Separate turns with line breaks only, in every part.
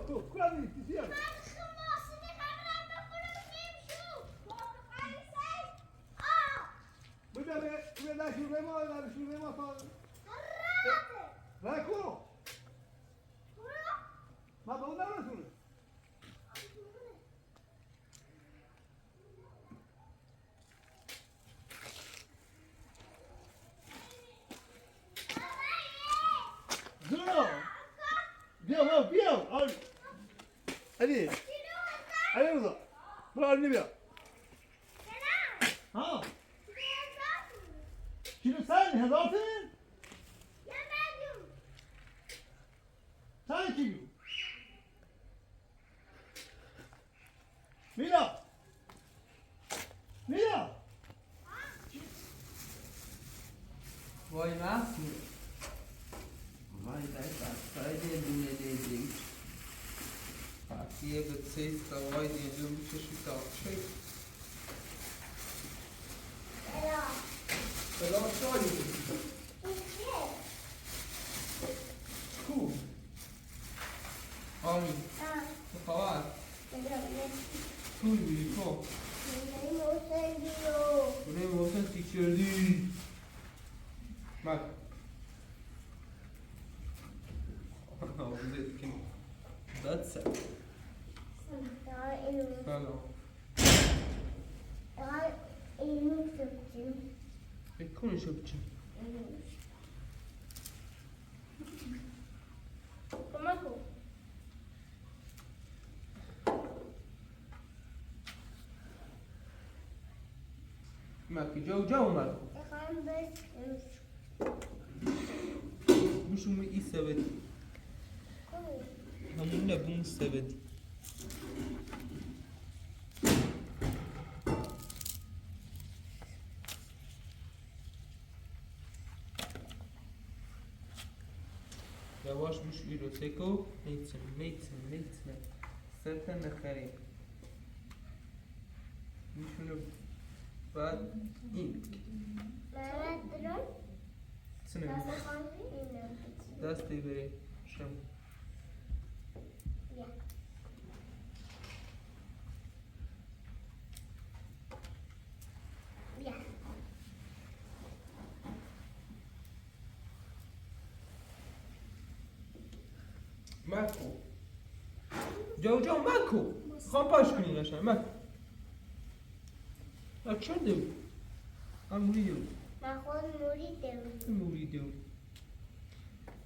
تو کاری کسی است بده به شوره ما در شوره ما تا رکو ما به اون نرسونه بیا علی علی رضا برو علی بیا ها کیلو سن 1000 تومن چند کیلو میلا
وای محمود وای دای دونه دیدیم یه بتسیز وای دیدم چشم تاچه سلام شایی کو آمی خواهد توی بودی تو اونه موسن تیکردی بله That's it. سلام بکنی شو بچه ماكي جو مالكو بشو ايه سبدي همون نبون سبدي يواش مش بيرو سيكو ميتسن سنتن نخري مشونو بعد این سنه دستی بری شم ماکو جو ماکو خواهم پاش کنی قشنگ ماکو چرا دو؟ من موری دو موری دو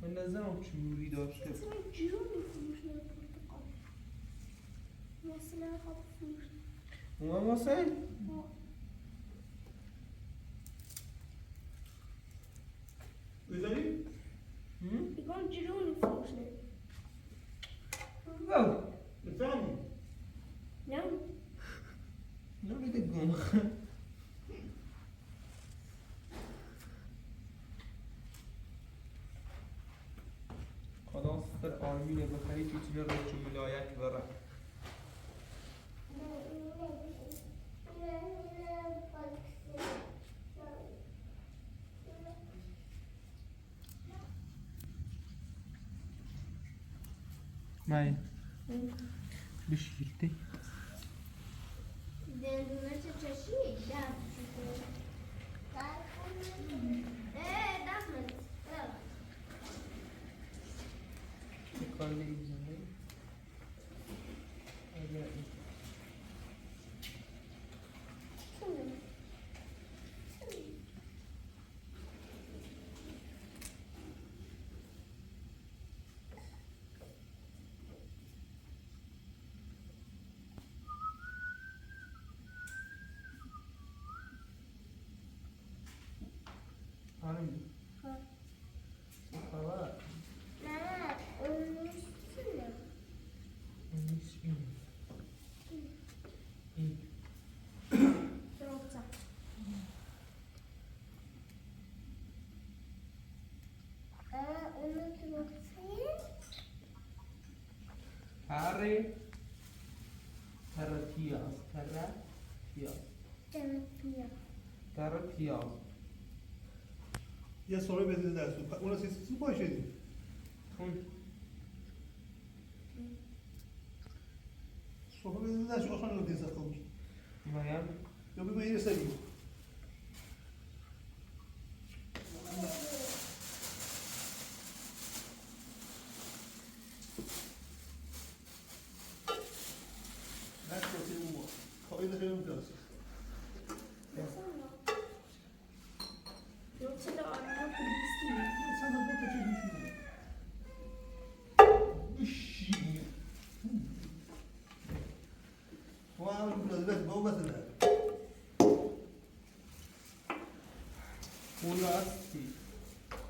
من نظرم چه موری داشته اومم واسه؟
بذاری؟
Gewoon Jerome volgen.
واو
بفهمی
Nou,
نمیده گم خلاص در آرمینه بخری چیزی رو چون ملایت بره مای بشیرتی
dentro çeşit ya. Dasmın.
کاری میزنه اگر آرمی خبر
Ne? Onun üstünde.
نیست این این
Yoksa. Onu kırmızı.
هر پیاز
Tempiya.
تر پیاز
یه سوره بدید در سوپ اون سو پاشیدیم
خون
شوفوا بإذن الله شو أصلا لو تنسى خمس
Amanhã.
يوم بما يرسل لا تقول أمور قاعدة في يوم درس
Yoksa da annem polisi mi?
sana bu kaçı düşünüyor وأعمل بس بوبة الآن
Pula assim.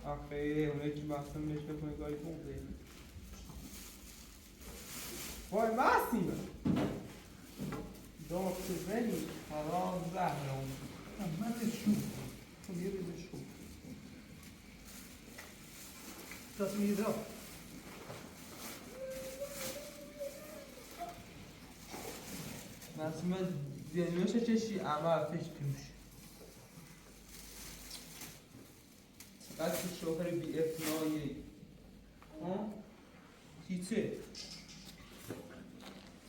A feia, o leite bastante, deixa eu comer agora e vamos ver. Foi máxima. Doce, vem, farol, zarrão.
ما نشوف خليه نشوف تصميمها
Máxima, deixa eu te amar, fez tudo. بعد الشوكر بإثناء تيتي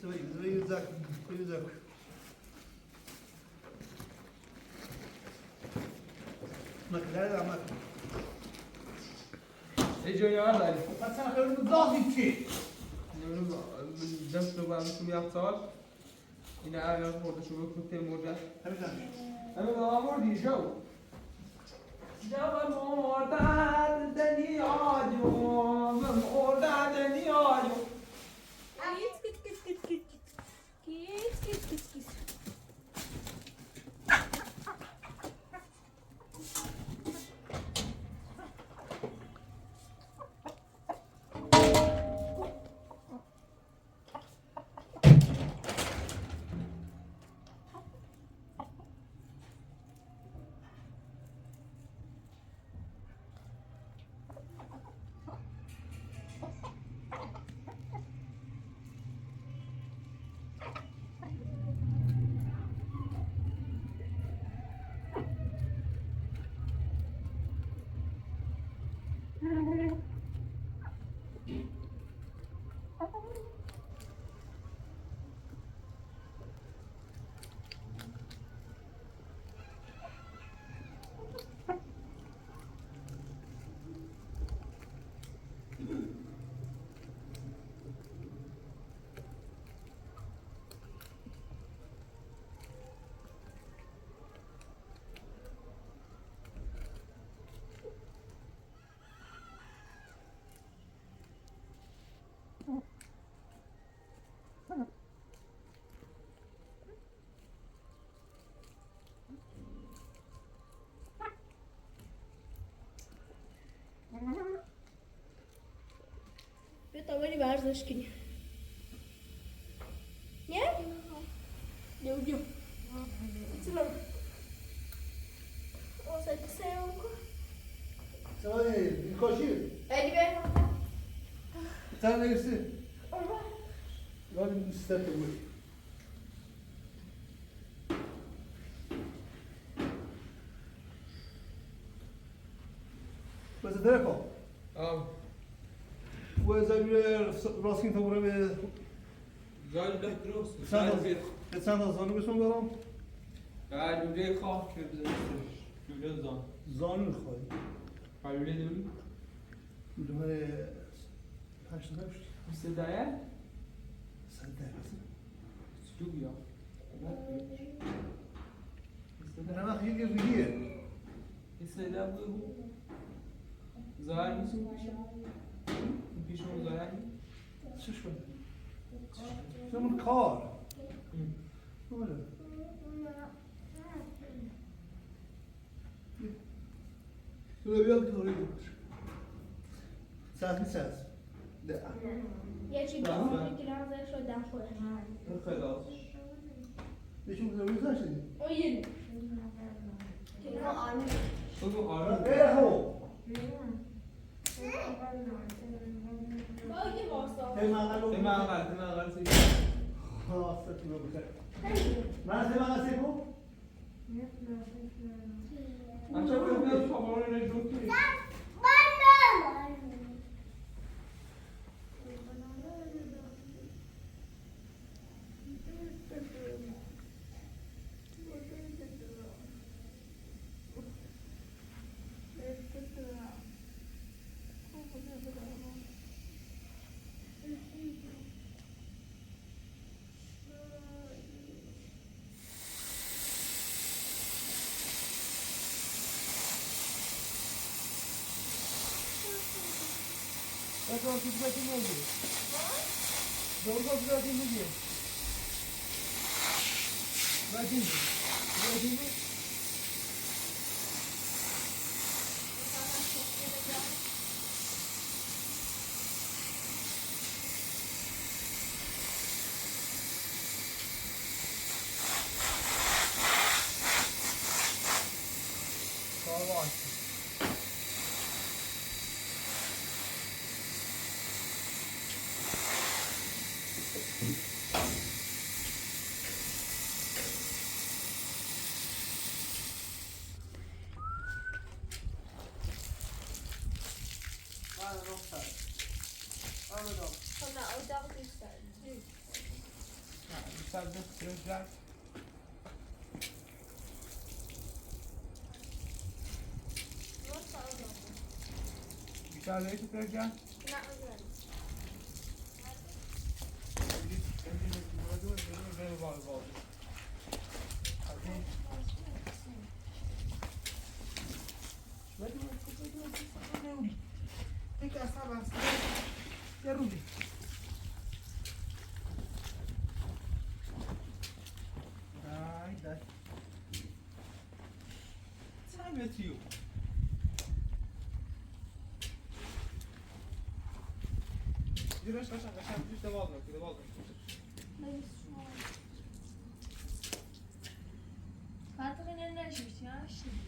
زي ذاك كل ذاك مكلا عمك
اجوا يا الله
أنا خير من ضاغي كي
دست رو برمشون بیافتار این عیار خورده شو بکنه مرده همه با آوردی جو جو مردن دنیایو مردن دنیایو
Git.
To byli váš leškyně. Ne? Jo. Co mám? Osad se jonko.
ثواني الكوشير
Ej, dvě.
تعال يرسل لازم نستقبل بس دركو وإذا راسين ثورة ب
زال ده درست
چند تا زانو بهشون برام
لوله خواه که بزنستش لوله زان
زانو میخوای
لوله دونی
لوله 88
بیسته دایه
100
سجو بیا
انا ما خيل الرجال
بیسته ده بود ظاهر نیستون پیشون ظاهر
شو شو شو من كار ولا شو بياك توري ساعة لا
Je či bylo, když nám zašlo dácho.
خلاص
ليش مو زوجة شدي
O jen.
بگو آره
ايه هو
Ba yine basta.
ايه ما قالوا
تمام اقل سيدي
خلاص تكلوا بخير ما سمع نسيبه
بچه بگو خبرونه نجوم کنی Doğru tutmayı ne oldu? Doğru tutmayı ne diyor? Verdin mi? Verdin mi? Dava açtı. Var nokta. Anladım.
Sonra ocağı gösterdim.
Dışarıda sürücüler.
Nasıl aldım?
Dışarıdaki sürücüler.
Ne aldım?
Yürüyüş aşağı bir de bağlı. Bir de bağlı.
Artık enerleşmiş ya şimdi.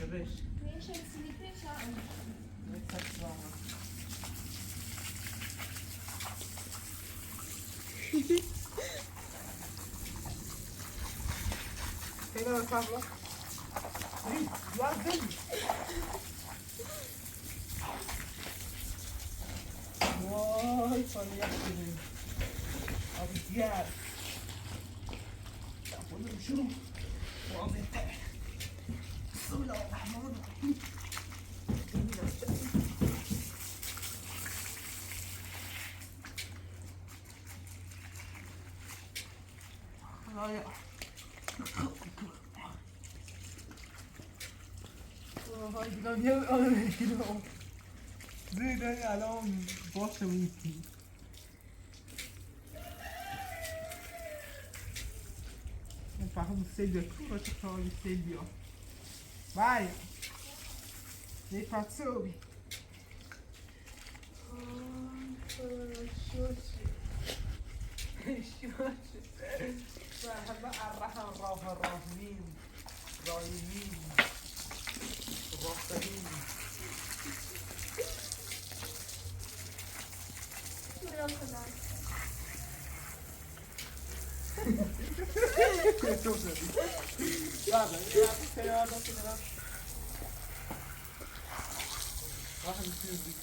Yürüyüş.
Benim şemsiyelikle çağırdım.
Ne saçmalama. Seni öpemle. Ya ben. Vay sana yaptım. Abi diğer. Ya bunu şunu. Muhabbete. Bismillahirrahmanirrahim. Ay. Ay gidiyorum ya öyle gidiyorum. Zeyden الان باشه میتی فهم سیل کورا چه خواهی سیل بیا باید نه پاتسوبی شوشی و همه الرحم راه راهمین راهمین راهمین
Buraya kadar.
Çok güzel. Ya ben ya seni oradan seni oradan. Bakın sürdük.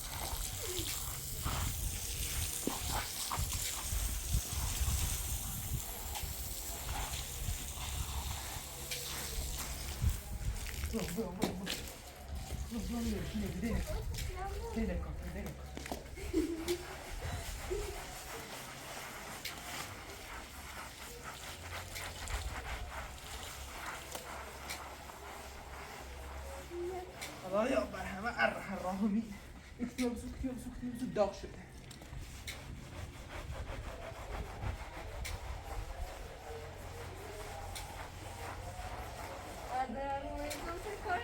Allah ya merhaba Errahimi. İktiyoruz dağ şöyle.
Adem, o yüzden tekrar.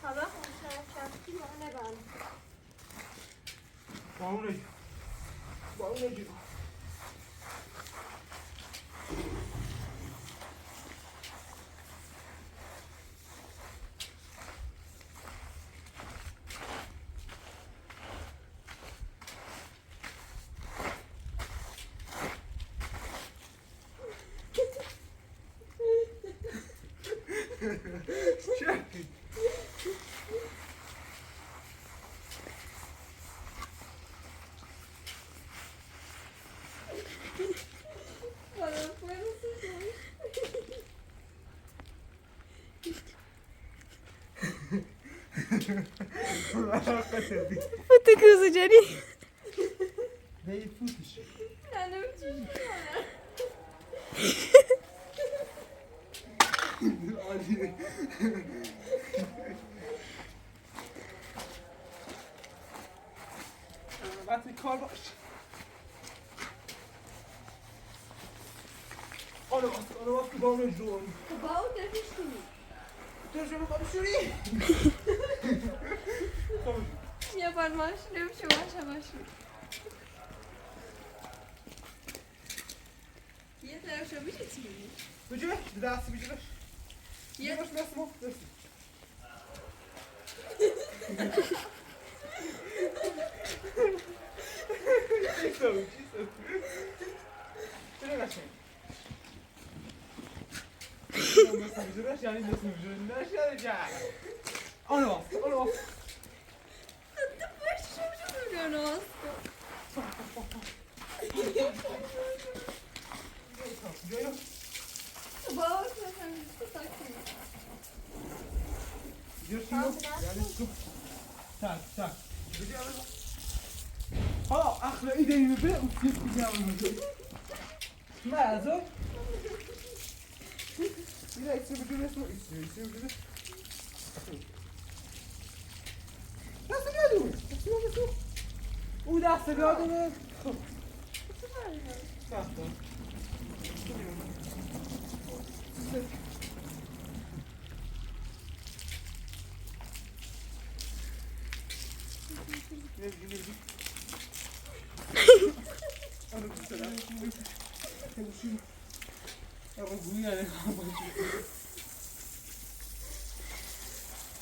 Hava konuşarak çarptı mı ne ben?
Bağlı ne diyor? Çekti.
فوت کوزو جانی
نه فوتش
نه نمیتونی
عالیه وقتی کار باش آره واسه با اون جون
با اون درش کنی
تو شما با شوری
یه بار ماشینم شما ماشین یه طرف شو میشه چی
بجوه دستی بجوه
یه
باش دست ما دستی چرا قشنگ مثل بجوهش یعنی مثل بجوه نشده جا آنو باس
باش شو میگه با اون
Tak. ها اخلا ایده به اون کیف بیام مرزو اینا ایسی بجور اسمو ایسی بجور دست ندون او دست بیادونه خب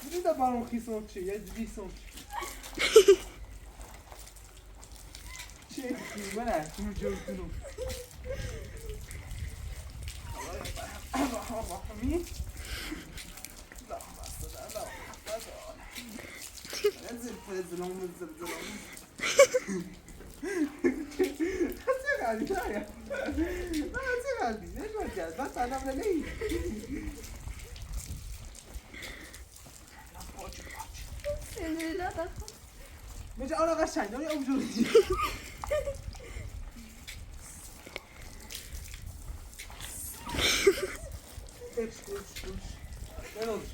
Burada baron xisont şey, ya xisont. Şey, bana, şunu gördüm. Allah, mi? La, basta, la. Ezil, قاعد شايف ما تزعل بي ليش ما تزعل بس انا ولا ليه
لا دخل
مش انا قشنگ داری اونجوری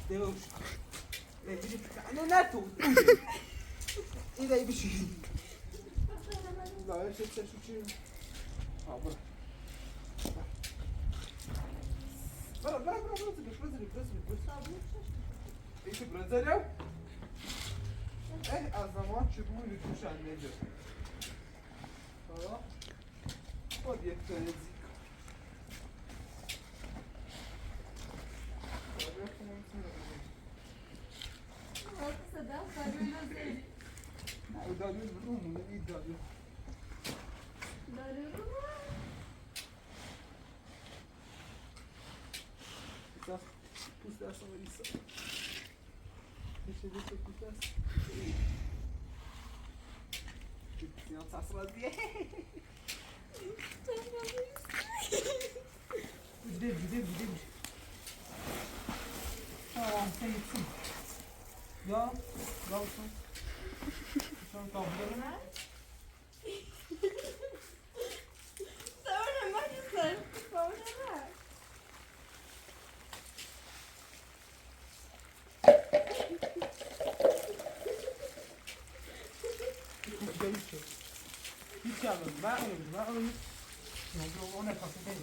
دلوش انا نتو ایده بشی لا شو شو برا ایشو برزیلیا از زمان چوبون رو توش انده حالا خود یک تنزیک دادیو برو مونده دادیو Pus dessa Marissa. Deixa eu ver se eu pus dessa. Se não tá sozinha. Gidelim. Tamam, sen gitsin. Ya, kalsın. Sen kalkın.
Sonra Marissa. Sonra
Hiç yapmadım. Ben onu yok o ne kalsın değil.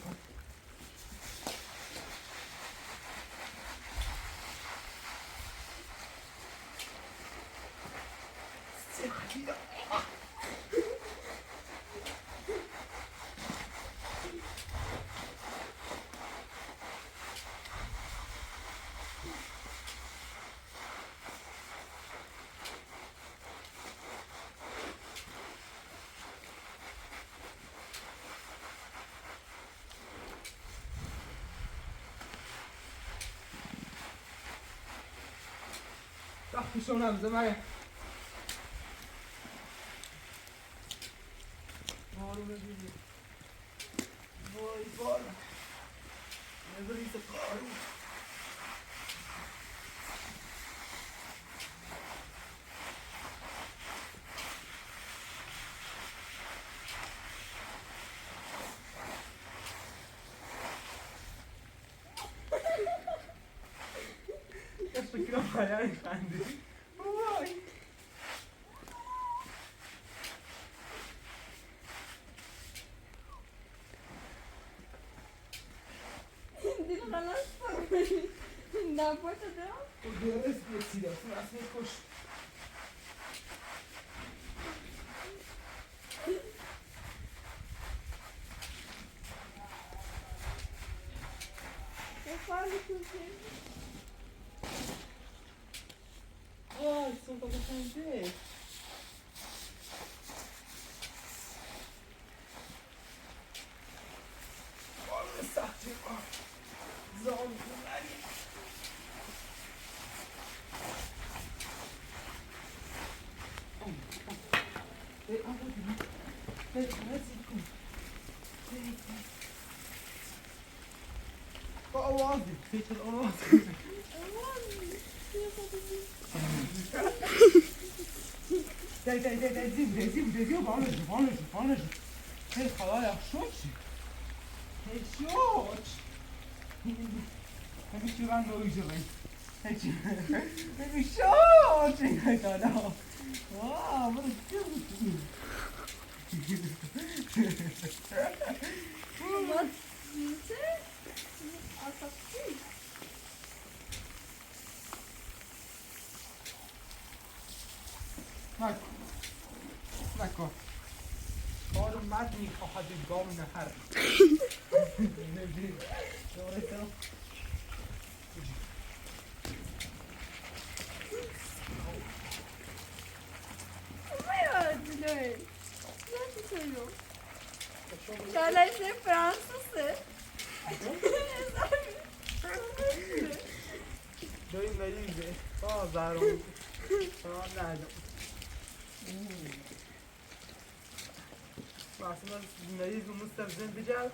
Puszczą zamawia. Woj. Jeżeli to koru.
فکرم خیلی خنده وای
Dilo خلاص نه پاشو دارم
و درست بسیده اصلا خوش
بفرمی کنی
وای سلطان خنده
وای سختی زام بری با آوازی فکر آوازی دای زیب بانش هی خدایا شوچ هی شوچ هی چی من روی جوی هی شوچ هی خدا واو برو چی
What? Süße? Einfach süß.
نکن کار مد میخواهد گام نهر
Hayır, nasıl söylüyor? Şöyle Fransızı.
جای مریضه زهران فران نردم اصلا مریض و مستفزن بجرد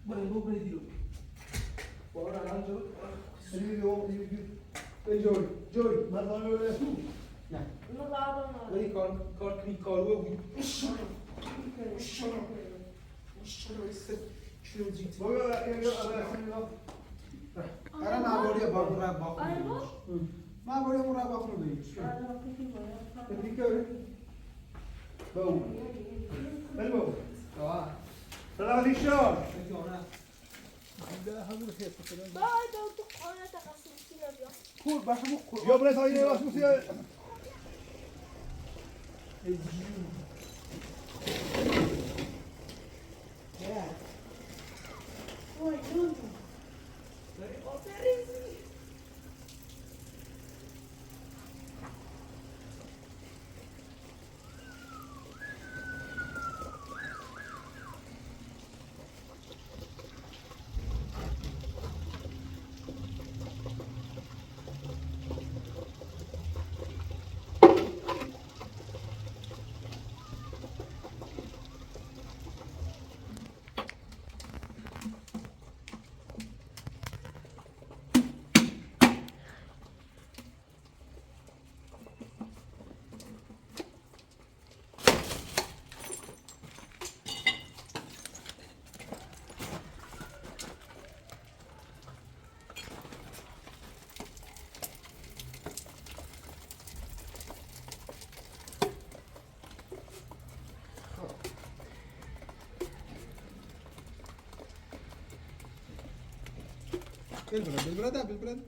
برو دیرو بابا الان جوی مثلا نه
No dava
ولی کارو بود الان معمولی با مربا خونده معمولی مربا خونده بپیکه بابو بل بابو سلام علیکم همون حس کنم
بعد تو قانع تقسیم بیا
کور باشم کور
بیا برای تایید راست موسیقی
بالبلد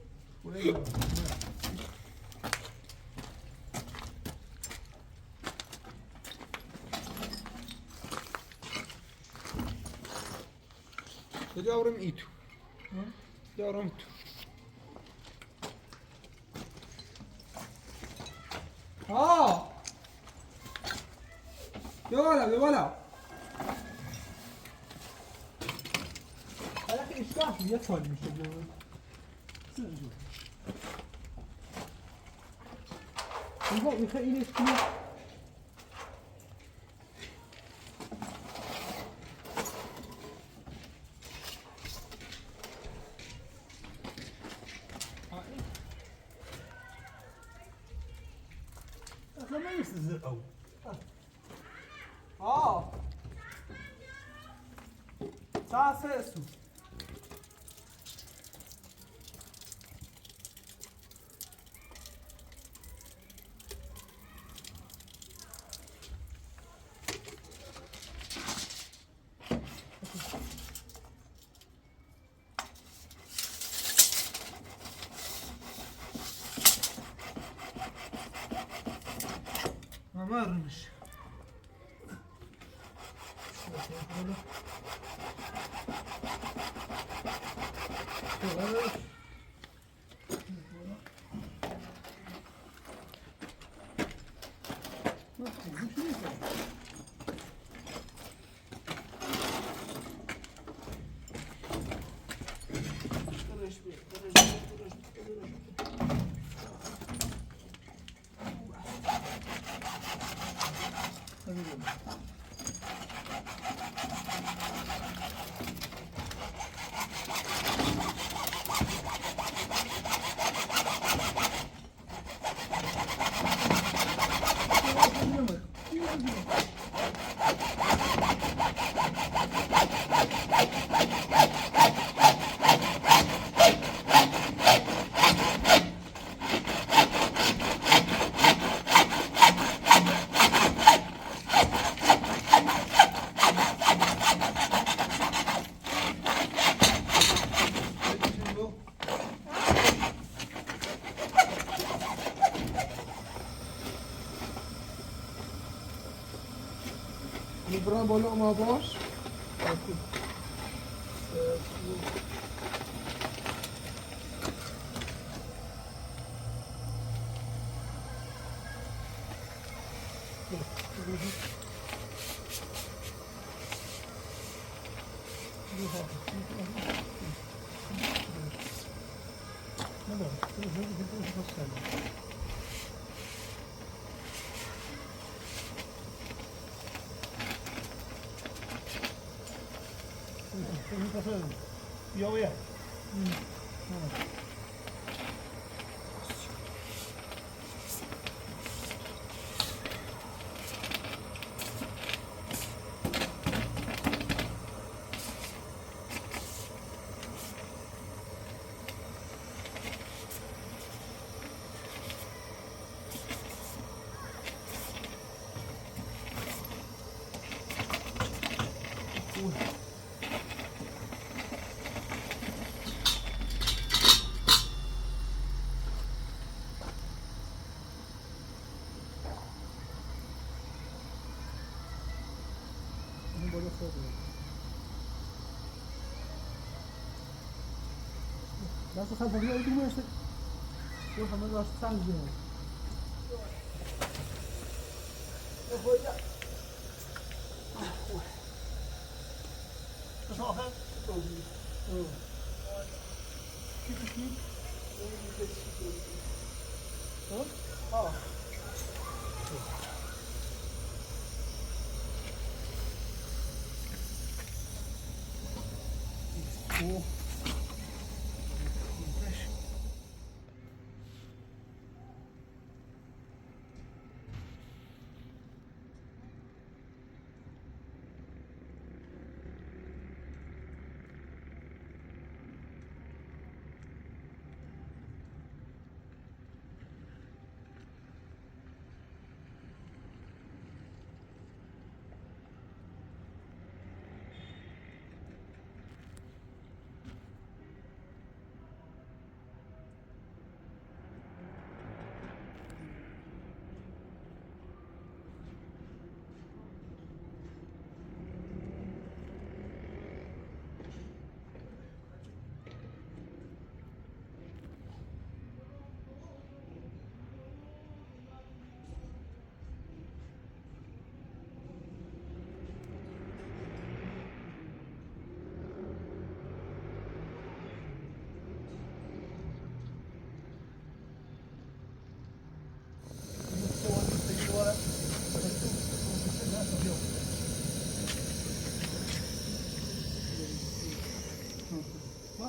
Yavrum itu. Yavrum itu. يا ولا يا اخي اشرح لي يفهم مش يبغى يخليني اسمه ما يستزقوا Tá acesso. ما مرمش. Nibran bolong ma bos. Aku. Ja, ja. Lass uns einfach hier, du musst. Du hast mir was sagen. Das auch, Oh.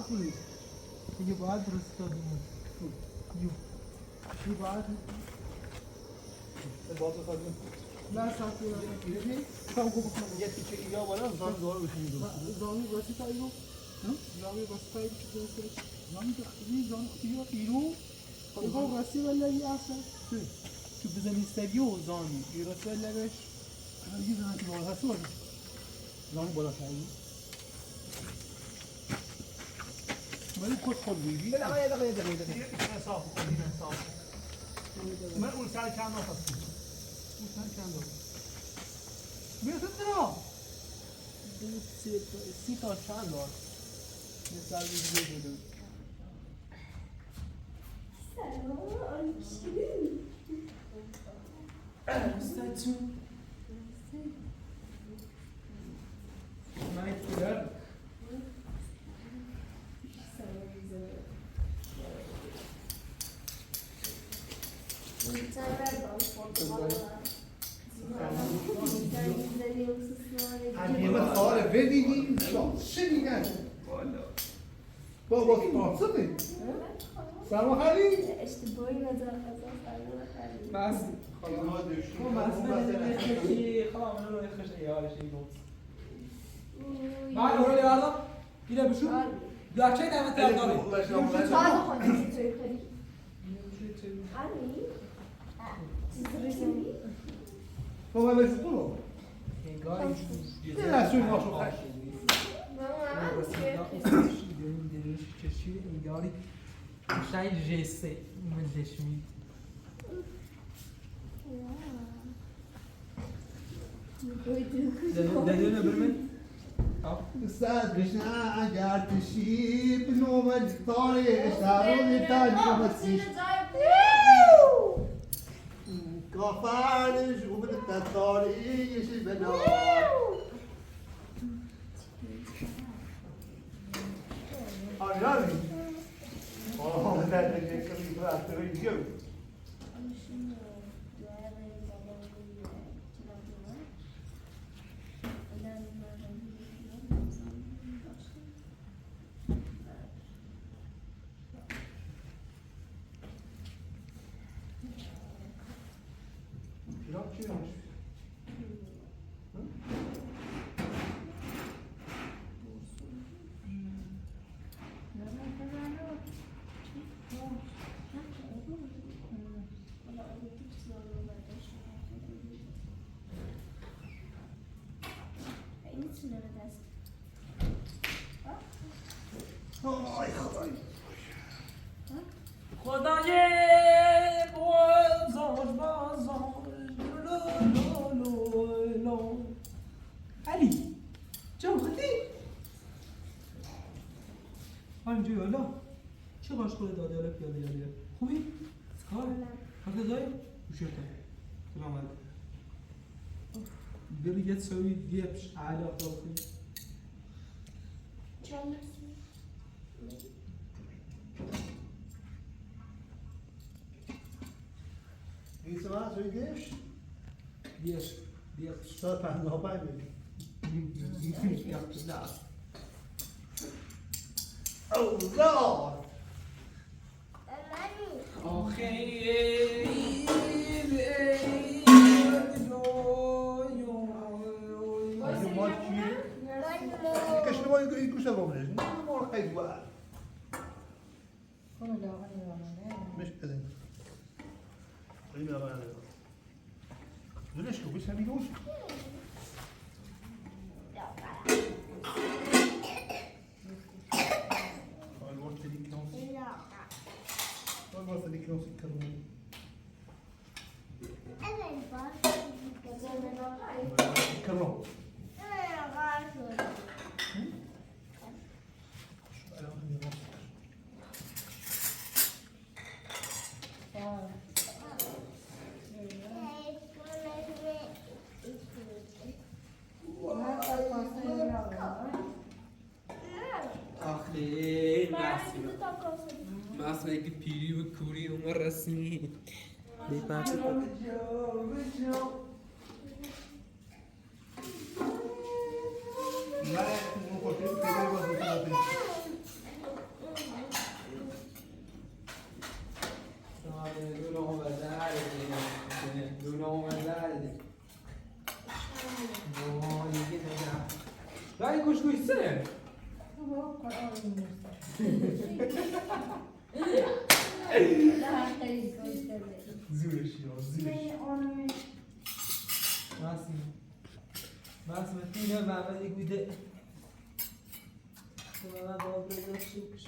آخی دیگه باید درست کنیم یو باید
باز بخوادیم
نه ساعتی رو
کام خوب کنم یه تیکه اینجا بالا زمان دوباره بشینیم
زانی باسی تا ایرو زانی باسی تا ایرو چه درست زانی دخلی زانی خیلی ایرو خیلی باسی ولی اصلا تو بزنی سریو زانی ایرو سلش یه زانی که بالا هست ولی زانی بالا تایی ولی خود بیبی
یه دقیقه صاف کنیم صاف من اون سر کم نخواستم
اون سر کم دارم بیرون درا سی تا چند دار یه سر دیگه بودم
Saçım.
Nike'ler
Annemin fare verdiğini şenigen. Baba sponsor mi? Sama hali?
işte boyuna da fazla
بس
Kanağa düştü.
ما مثلا نمیشه خواهم من رو خش ایالش این بود بعد رو لیارdım yine bu şu gerçek demet yaptım
Bazı hodisi çocukları. Anne. Çizdireceğim.
Baba ne tuttu? Ne la suyun nasıl kaç?
شاید جسه من دشمید دادونه برمن
Ustad Krishna agar tishib nomal tarish darun taj masih kafar jubl tarish bana Anladın mı? Oh, ben de geçtim bıraktım gidiyor. Pilav çiğnemiş. Ay ay.
خدای بازار علی جا خودی اینجا یالا چه قاش کنه داده حالا پیاده یالا خوبی؟ سکار؟ حتی دایی؟ بوشیرتن سلام علیکم بری یه تسوی دیپش علی اقدام کنی
Wie is het zo geeft?
دیپش
Staat aan de bij me.
Ja, ja.
Oh Lord. Ik is nog een ik zelf wel eens. Maar geen waar. مش كده. قيمة بقى. ليش كوب بس هني جوش. الوقت اللي كان. الوقت اللي كان يكرمون. يكرمون.
آخه مسئله که پیری و کوری اون رسمی بیپرده
نه اون کوچه پیدا باز می‌کنه.
دونه و درده دونه و درده وای دیگه نگم دایی کشکوی سه زورش یا زورش Mas Martina vai ali cuidar. Ela vai lá para os sucos.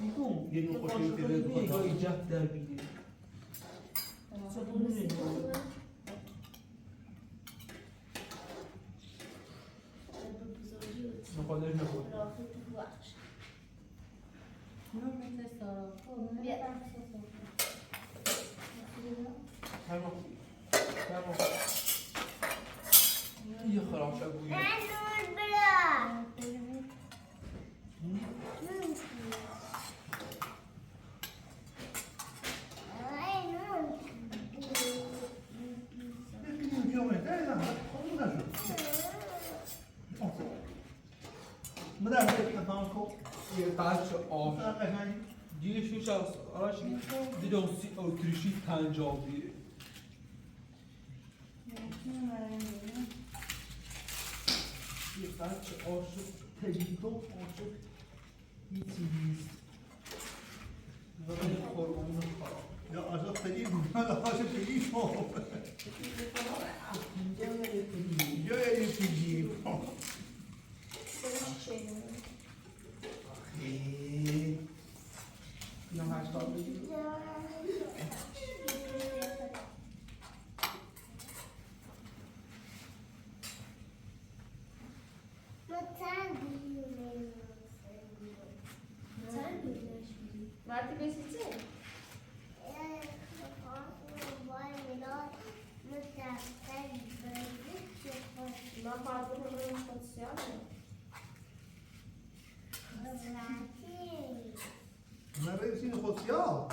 E como?
یه نوع خوشی پیدا
Igual
کنم.
e já está bem. Só por um minuto. Não pode ir na rua. Tá bom. Tá bom. Ih, خلاص ابوي.
یکی کیلومتر نه خب نشد مدام تمام کو
یه بچه آف
قشنگ
دیگه شوش از آراش دیده اون اتریشی پنجابیه یه بچه عاشق تلیدون عاشق هیچی نیست ولی خورمون خراب
یا عاشق تگیر نه عاشق تگیر شو
اینجا یه تلیدون
یا یه تگیر
اینا 80 بگیر
Marti besite? Ma fatto come una stazione?
من رئیسی خوشیا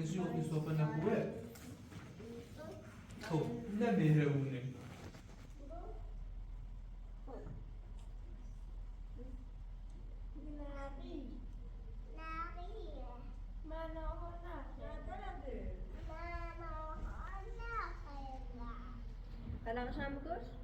ازی اون صحبه نبوه خب نه مهربونه
Kalau sama kurs?